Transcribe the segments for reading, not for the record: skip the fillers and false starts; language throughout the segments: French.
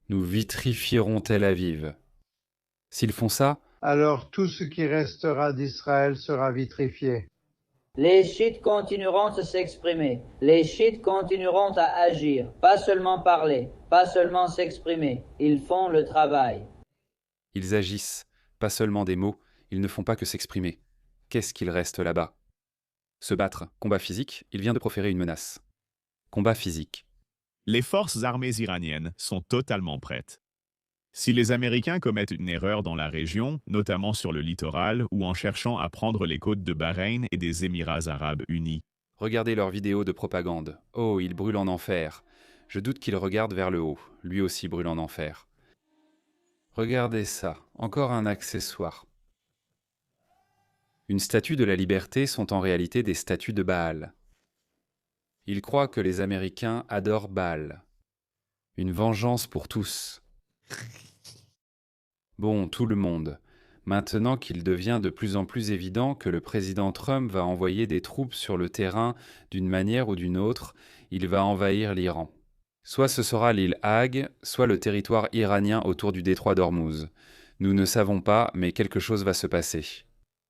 Nous vitrifierons Tel Aviv. S'ils font ça, Alors tout ce qui restera d'Israël sera vitrifié. Les chiites continueront de s'exprimer. Les chiites continueront à agir. Pas seulement parler, pas seulement s'exprimer. Ils font le travail. ils agissent, pas seulement des mots, ils ne font pas que s'exprimer. Qu'est-ce qu'il reste là-bas? Se battre, combat physique, il vient de proférer une menace. Combat physique. Les forces armées iraniennes sont totalement prêtes. Si les Américains commettent une erreur dans la région, notamment sur le littoral ou en cherchant à prendre les côtes de Bahreïn et des Émirats arabes unis, Regardez leurs vidéos de propagande. Oh, il brûle en enfer. Je doute qu'il regarde vers le haut. Lui aussi brûle en enfer. Regardez ça, encore un accessoire. Une statue de la liberté sont en réalité des statues de Baal. Ils croient que les Américains adorent Baal. Une vengeance pour tous. Bon, tout le monde. Maintenant qu'il devient de plus en plus évident que le président Trump va envoyer des troupes sur le terrain d'une manière ou d'une autre, il va envahir l'Iran. Soit ce sera l'île Hague, soit le territoire iranien autour du détroit d'Ormuz. Nous ne savons pas, mais quelque chose va se passer.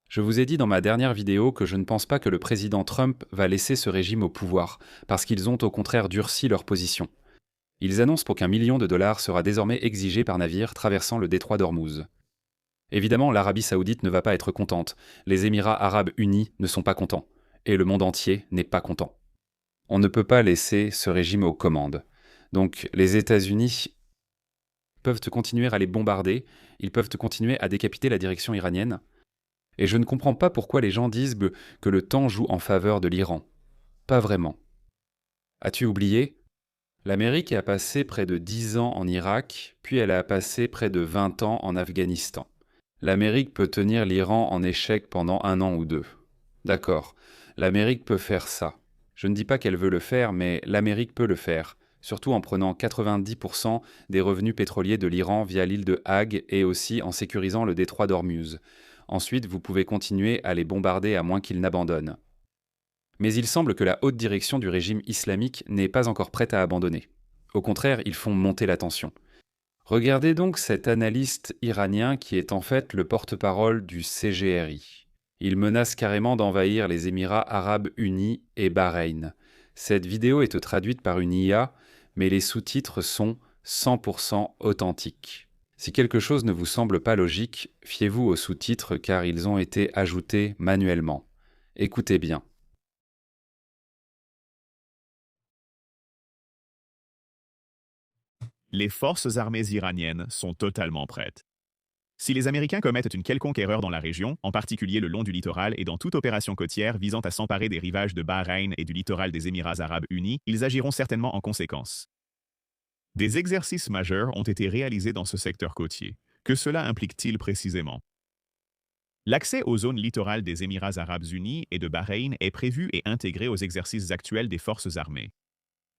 Je vous ai dit dans ma dernière vidéo que je ne pense pas que le président Trump va laisser ce régime au pouvoir, parce qu'ils ont au contraire durci leur position. Ils annoncent qu'un million de dollars sera désormais exigé par navire traversant le détroit d'Ormuz. Évidemment, l'Arabie saoudite ne va pas être contente, les Émirats arabes unis ne sont pas contents, et le monde entier n'est pas content. On ne peut pas laisser ce régime aux commandes. Donc les États-Unis peuvent continuer à les bombarder, ils peuvent continuer à décapiter la direction iranienne. Et je ne comprends pas pourquoi les gens disent que le temps joue en faveur de l'Iran. Pas vraiment. As-tu oublié? L'Amérique a passé près de 10 ans en Irak, puis elle a passé près de 20 ans en Afghanistan. L'Amérique peut tenir l'Iran en échec pendant 1 an ou 2. D'accord, l'Amérique peut faire ça. Je ne dis pas qu'elle veut le faire, mais l'Amérique peut le faire, surtout en prenant 90% des revenus pétroliers de l'Iran via l'île de Hague et aussi en sécurisant le détroit d'Ormuz. Ensuite, vous pouvez continuer à les bombarder à moins qu'ils n'abandonnent. Mais il semble que la haute direction du régime islamique n'est pas encore prête à abandonner. Au contraire, ils font monter la tension. Regardez donc cet analyste iranien qui est en fait le porte-parole du CGRI. Il menace carrément d'envahir les Émirats arabes unis et Bahreïn. Cette vidéo est traduite par une IA, mais les sous-titres sont 100% authentiques. Si quelque chose ne vous semble pas logique, fiez-vous aux sous-titres car ils ont été ajoutés manuellement. Écoutez bien. les forces armées iraniennes sont totalement prêtes. Si les Américains commettent une quelconque erreur dans la région, en particulier le long du littoral et dans toute opération côtière visant à s'emparer des rivages de Bahreïn et du littoral des Émirats arabes unis, ils agiront certainement en conséquence. Des exercices majeurs ont été réalisés dans ce secteur côtier. Que cela implique-t-il précisément? L'accès aux zones littorales des Émirats arabes unis et de Bahreïn est prévu et intégré aux exercices actuels des forces armées.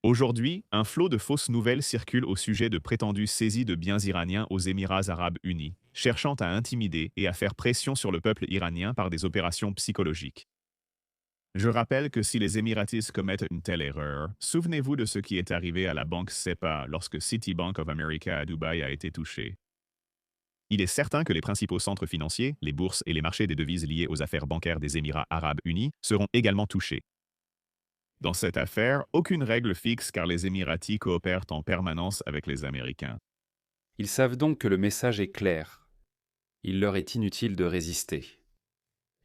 Aujourd'hui, un flot de fausses nouvelles circule au sujet de prétendues saisies de biens iraniens aux Émirats arabes unis, cherchant à intimider et à faire pression sur le peuple iranien par des opérations psychologiques. Je rappelle que si les Émiratis commettent une telle erreur, souvenez-vous de ce qui est arrivé à la banque SEPA lorsque Citibank of America à Dubaï a été touchée. Il est certain que les principaux centres financiers, les bourses et les marchés des devises liés aux affaires bancaires des Émirats arabes unis seront également touchés. Dans cette affaire, aucune règle fixe car les Émiratis coopèrent en permanence avec les Américains. Ils savent donc que le message est clair. Il leur est inutile de résister.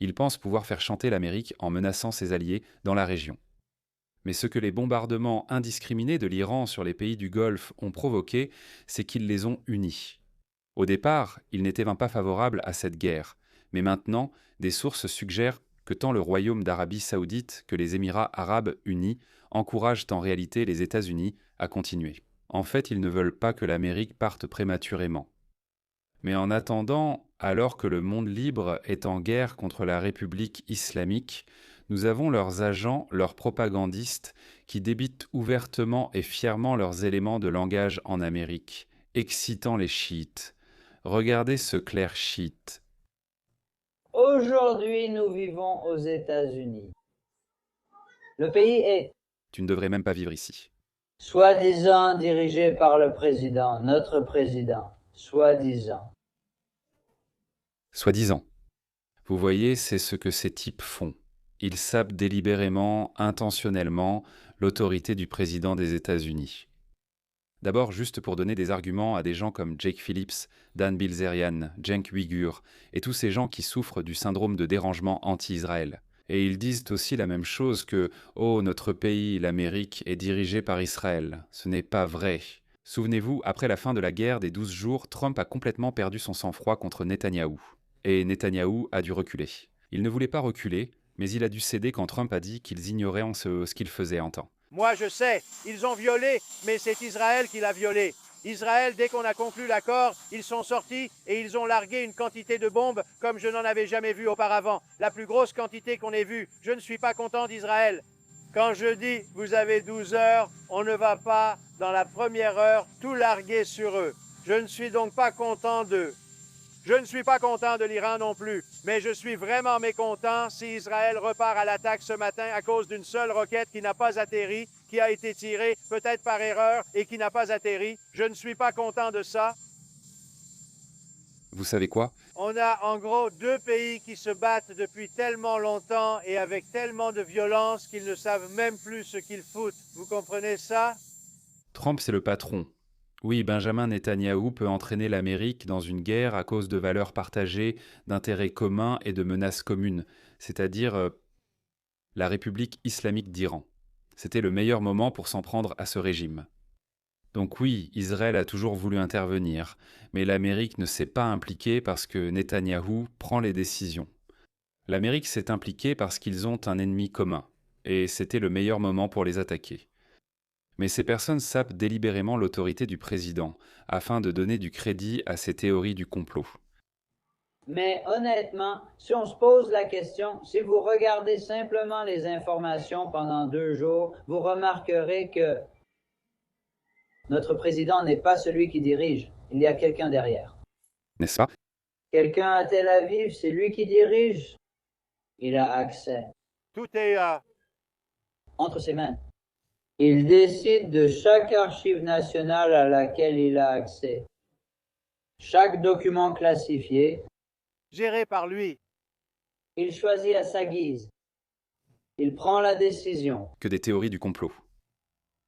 Ils pensent pouvoir faire chanter l'Amérique en menaçant ses alliés dans la région. Mais ce que les bombardements indiscriminés de l'Iran sur les pays du Golfe ont provoqué, c'est qu'ils les ont unis. Au départ, ils n'étaient pas favorables à cette guerre, mais maintenant, des sources suggèrent que tant le Royaume d'Arabie saoudite que les Émirats arabes unis encouragent en réalité les États-Unis à continuer. En fait, ils ne veulent pas que l'Amérique parte prématurément. Mais en attendant, alors que le monde libre est en guerre contre la République islamique, nous avons leurs agents, leurs propagandistes, qui débitent ouvertement et fièrement leurs éléments de langage en Amérique, excitant les chiites. Regardez ce clerc chiite. Aujourd'hui, nous vivons aux États-Unis. Le pays est Tu ne devrais même pas vivre ici. Soi-disant dirigé par le président, notre président, soi-disant. Soi-disant. Vous voyez, c'est ce que ces types font. Ils sapent délibérément, intentionnellement, l'autorité du président des États-Unis. D'abord, juste pour donner des arguments à des gens comme Jake Phillips, Dan Bilzerian, Cenk Uygur, et tous ces gens qui souffrent du syndrome de dérangement anti-Israël. Et ils disent aussi la même chose que « Oh, notre pays, l'Amérique, est dirigé par Israël ». Ce n'est pas vrai. Souvenez-vous, après la fin de la guerre des 12 jours, Trump a complètement perdu son sang-froid contre Netanyahou. Et Netanyahou a dû reculer. Il ne voulait pas reculer, mais il a dû céder quand Trump a dit qu'ils ignoraient ce qu'ils faisaient en temps. Moi, je sais, ils ont violé, mais c'est Israël qui l'a violé. Israël, dès qu'on a conclu l'accord, ils sont sortis et ils ont largué une quantité de bombes comme je n'en avais jamais vu auparavant. La plus grosse quantité qu'on ait vue. Je ne suis pas content d'Israël. Quand je dis vous avez 12 heures, on ne va pas, dans la première heure, tout larguer sur eux. Je ne suis donc pas content d'eux. Je ne suis pas content de l'Iran non plus, mais je suis vraiment mécontent si Israël repart à l'attaque ce matin à cause d'une seule roquette qui n'a pas atterri, qui a été tirée peut-être par erreur et qui n'a pas atterri. Je ne suis pas content de ça. Vous savez quoi? On a en gros deux pays qui se battent depuis tellement longtemps et avec tellement de violence qu'ils ne savent même plus ce qu'ils foutent. Vous comprenez ça? Trump, c'est le patron. Oui, Benjamin Netanyahou peut entraîner l'Amérique dans une guerre à cause de valeurs partagées, d'intérêts communs et de menaces communes, c'est-à-dire la République islamique d'Iran. C'était le meilleur moment pour s'en prendre à ce régime. Donc oui, Israël a toujours voulu intervenir, mais l'Amérique ne s'est pas impliquée parce que Netanyahou prend les décisions. L'Amérique s'est impliquée parce qu'ils ont un ennemi commun, et c'était le meilleur moment pour les attaquer. Mais ces personnes sapent délibérément l'autorité du président, afin de donner du crédit à ces théories du complot. Mais honnêtement, si on se pose la question, si vous regardez simplement les informations pendant 2 jours, vous remarquerez que notre président n'est pas celui qui dirige. Il y a quelqu'un derrière. N'est-ce pas? Quelqu'un à Tel Aviv, c'est lui qui dirige. Il a accès Tout est entre ses mains. Il décide de chaque archive nationale à laquelle il a accès. Chaque document classifié, géré par lui. il choisit à sa guise. Il prend la décision. Que des théories du complot.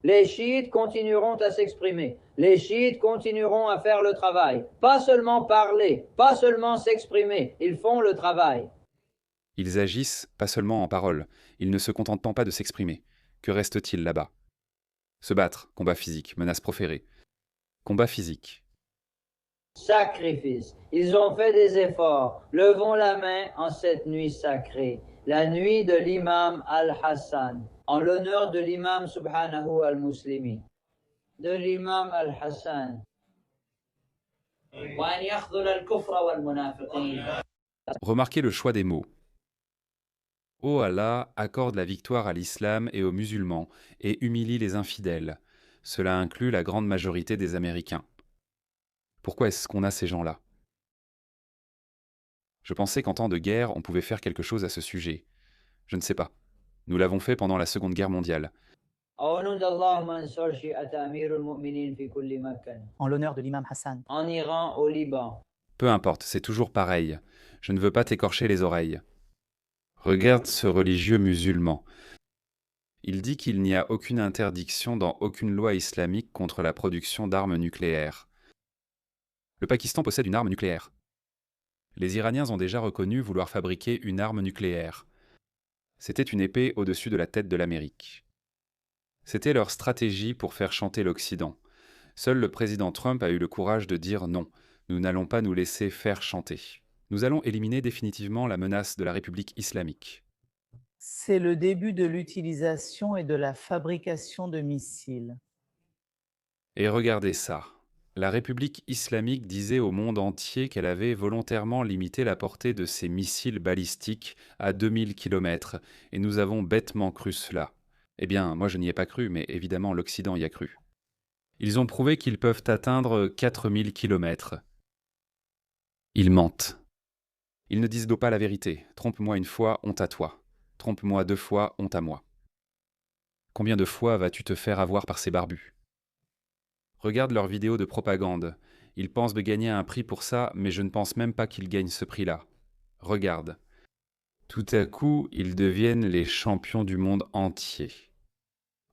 Les chiites continueront à s'exprimer. Les chiites continueront à faire le travail. Pas seulement parler, pas seulement s'exprimer. Ils font le travail. Ils agissent, pas seulement en parole. Ils ne se contentent pas de s'exprimer. Que reste-t-il là-bas? Se battre, combat physique, menace proférée. Combat physique. Sacrifice. Ils ont fait des efforts. Levons la main en cette nuit sacrée, la nuit de l'imam Al-Hassan, en l'honneur de l'imam Subhanahu al-Muslimi, de l'imam Al-Hassan. Remarquez le choix des mots. Ô Allah accorde la victoire à l'islam et aux musulmans et humilie les infidèles. Cela inclut la grande majorité des Américains. Pourquoi est-ce qu'on a ces gens-là? Je pensais qu'en temps de guerre, on pouvait faire quelque chose à ce sujet. Je ne sais pas. Nous l'avons fait pendant la Seconde Guerre mondiale. En l'honneur de l'imam Hassan. En Iran, au Liban. Peu importe, c'est toujours pareil. Je ne veux pas t'écorcher les oreilles. Regarde ce religieux musulman. Il dit qu'il n'y a aucune interdiction dans aucune loi islamique contre la production d'armes nucléaires. Le Pakistan possède une arme nucléaire. Les Iraniens ont déjà reconnu vouloir fabriquer une arme nucléaire. C'était une épée au-dessus de la tête de l'Amérique. C'était leur stratégie pour faire chanter l'Occident. Seul le président Trump a eu le courage de dire non, nous n'allons pas nous laisser faire chanter. Nous allons éliminer définitivement la menace de la République islamique. C'est le début de l'utilisation et de la fabrication de missiles. Et regardez ça. La République islamique disait au monde entier qu'elle avait volontairement limité la portée de ses missiles balistiques à 2000 km, et nous avons bêtement cru cela. Eh bien, moi je n'y ai pas cru, mais évidemment l'Occident y a cru. Ils ont prouvé qu'ils peuvent atteindre 4000 km. Ils mentent. Ils ne disent donc pas la vérité. Trompe-moi une fois, honte à toi. Trompe-moi 2 fois, honte à moi. Combien de fois vas-tu te faire avoir par ces barbus? Regarde leurs vidéos de propagande. Ils pensent de gagner un prix pour ça, mais je ne pense même pas qu'ils gagnent ce prix-là. Regarde. Tout à coup, ils deviennent les champions du monde entier.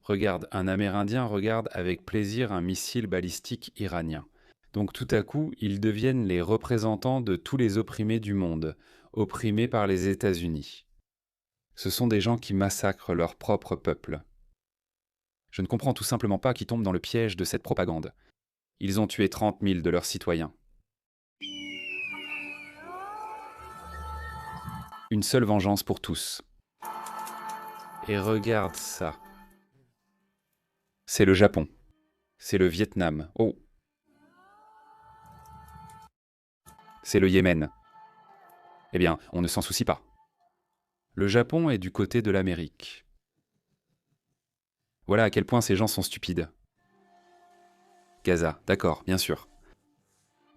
Regarde, un Amérindien regarde avec plaisir un missile balistique iranien. Donc tout à coup, ils deviennent les représentants de tous les opprimés du monde, opprimés par les États-Unis. Ce sont des gens qui massacrent leur propre peuple. Je ne comprends tout simplement pas qu'ils tombent dans le piège de cette propagande. Ils ont tué 30 000 de leurs citoyens. Une seule vengeance pour tous. Et regarde ça. C'est le Japon. C'est le Vietnam. Oh. C'est le Yémen. Eh bien, on ne s'en soucie pas. Le Japon est du côté de l'Amérique. Voilà à quel point ces gens sont stupides. Gaza, d'accord, bien sûr.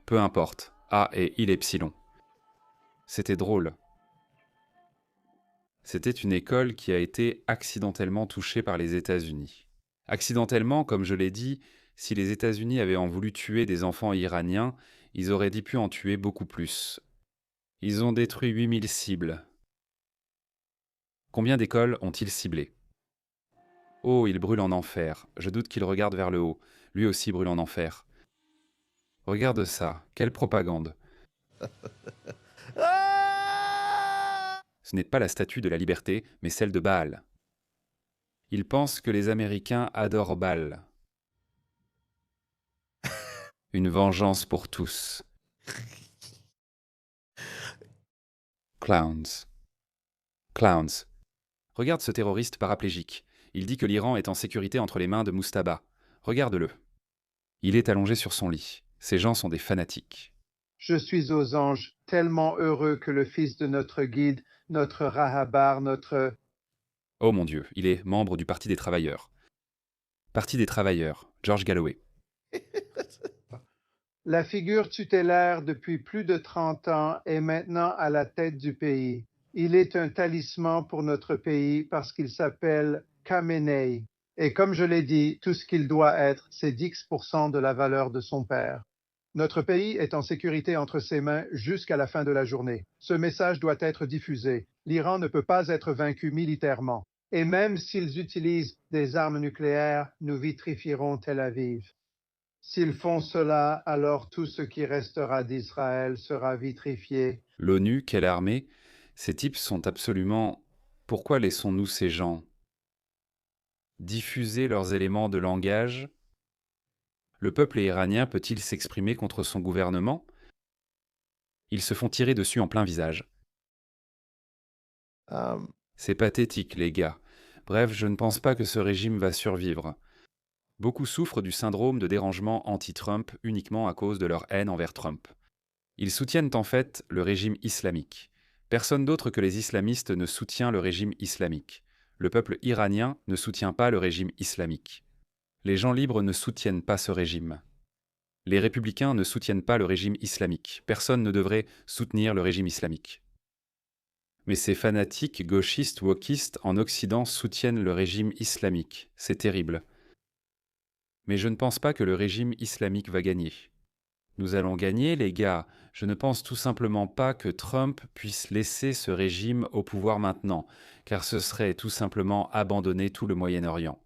Peu importe, A et il epsilon. C'était drôle. C'était une école qui a été accidentellement touchée par les États-Unis. Accidentellement, comme je l'ai dit, si les États-Unis avaient en voulu tuer des enfants iraniens, ils auraient pu en tuer beaucoup plus. Ils ont détruit 8000 cibles. Combien d'écoles ont-ils ciblées? Oh, il brûle en enfer. Je doute qu'il regarde vers le haut. Lui aussi brûle en enfer. Regarde ça. Quelle propagande. Ce n'est pas la statue de la liberté, mais celle de Baal. Ils pensent que les Américains adorent Baal. Une vengeance pour tous. Clowns. Clowns. Regarde ce terroriste paraplégique. Il dit que l'Iran est en sécurité entre les mains de Mustaba. Regarde-le. Il est allongé sur son lit. Ces gens sont des fanatiques. Je suis aux anges, tellement heureux que le fils de notre guide, notre Rahabar, notre... Oh mon Dieu, il est membre du Parti des Travailleurs. Parti des Travailleurs, George Galloway. La figure tutélaire depuis plus de 30 ans est maintenant à la tête du pays. Il est un talisman pour notre pays parce qu'il s'appelle Khamenei. Et comme je l'ai dit, tout ce qu'il doit être, c'est 10% de la valeur de son père. Notre pays est en sécurité entre ses mains jusqu'à la fin de la journée. Ce message doit être diffusé. L'Iran ne peut pas être vaincu militairement. Et même s'ils utilisent des armes nucléaires, nous vitrifierons Tel Aviv. S'ils font cela, alors tout ce qui restera d'Israël sera vitrifié. L'ONU, quelle armée? Ces types sont absolument... Pourquoi laissons-nous ces gens diffuser leurs éléments de langage? Le peuple iranien peut-il s'exprimer contre son gouvernement? Ils se font tirer dessus en plein visage. C'est pathétique, les gars. Bref, je ne pense pas que ce régime va survivre. Beaucoup souffrent du syndrome de dérangement anti-Trump uniquement à cause de leur haine envers Trump. Ils soutiennent en fait le régime islamique. Personne d'autre que les islamistes ne soutient le régime islamique. Le peuple iranien ne soutient pas le régime islamique. Les gens libres ne soutiennent pas ce régime. Les républicains ne soutiennent pas le régime islamique. Personne ne devrait soutenir le régime islamique. Mais ces fanatiques gauchistes wokistes en Occident soutiennent le régime islamique. C'est terrible. Mais je ne pense pas que le régime islamique va gagner. Nous allons gagner, les gars. Je ne pense tout simplement pas que Trump puisse laisser ce régime au pouvoir maintenant, car ce serait tout simplement abandonner tout le Moyen-Orient.